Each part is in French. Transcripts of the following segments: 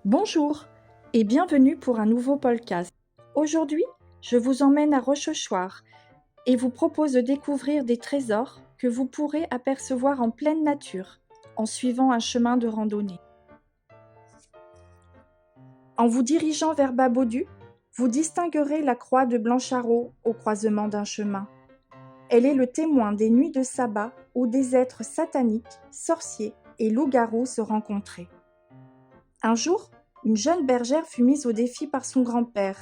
Bonjour et bienvenue pour un nouveau podcast. Aujourd'hui, je vous emmène à Rochechouart et vous propose de découvrir des trésors que vous pourrez apercevoir en pleine nature en suivant un chemin de randonnée. En vous dirigeant vers Babaudu, vous distinguerez la croix de Blancharo au croisement d'un chemin. Elle est le témoin des nuits de sabbat où des êtres sataniques, sorciers et loups-garous se rencontraient. Un jour, une jeune bergère fut mise au défi par son grand-père.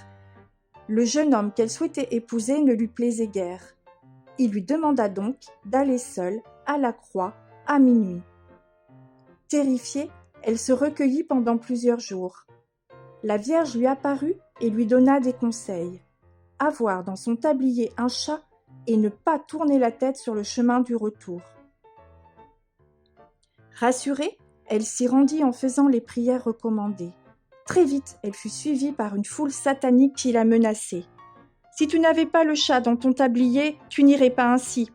Le jeune homme qu'elle souhaitait épouser ne lui plaisait guère. Il lui demanda donc d'aller seule à la croix à minuit. Terrifiée, elle se recueillit pendant plusieurs jours. La Vierge lui apparut et lui donna des conseils. Avoir dans son tablier un chat et ne pas tourner la tête sur le chemin du retour. Rassurée, elle s'y rendit en faisant les prières recommandées. Très vite, elle fut suivie par une foule satanique qui la menaçait. « Si tu n'avais pas le chat dans ton tablier, tu n'irais pas ainsi. »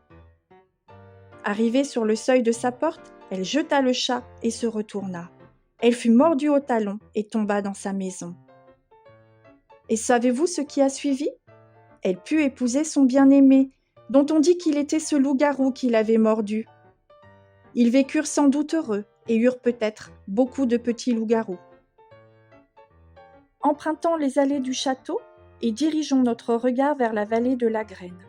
Arrivée sur le seuil de sa porte, elle jeta le chat et se retourna. Elle fut mordue au talon et tomba dans sa maison. Et savez-vous ce qui a suivi ? Elle put épouser son bien-aimé, dont on dit qu'il était ce loup-garou qui l'avait mordu. Ils vécurent sans doute heureux et eurent peut-être beaucoup de petits loups-garous. Empruntons les allées du château et dirigeons notre regard vers la vallée de la Graine.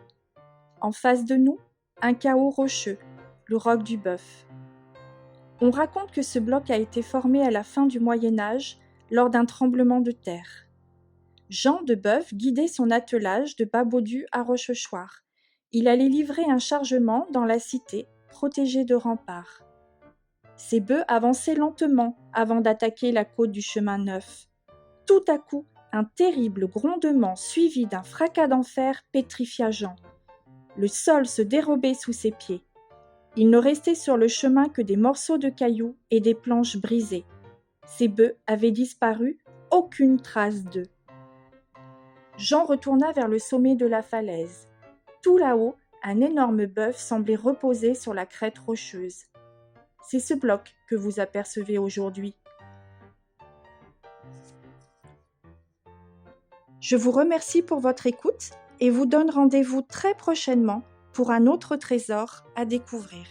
En face de nous, un chaos rocheux, le roc du Bœuf. On raconte que ce bloc a été formé à la fin du Moyen Âge lors d'un tremblement de terre. Jean de Bœuf guidait son attelage de Babaudu à Rochechouart. Il allait livrer un chargement dans la cité, protégée de remparts. Ses bœufs avançaient lentement avant d'attaquer la côte du chemin neuf. Tout à coup, un terrible grondement suivi d'un fracas d'enfer pétrifia Jean. Le sol se dérobait sous ses pieds. Il ne restait sur le chemin que des morceaux de cailloux et des planches brisées. Ses bœufs avaient disparu, aucune trace d'eux. Jean retourna vers le sommet de la falaise. Tout là-haut, un énorme bœuf semblait reposer sur la crête rocheuse. C'est ce bloc que vous apercevez aujourd'hui. Je vous remercie pour votre écoute et vous donne rendez-vous très prochainement pour un autre trésor à découvrir.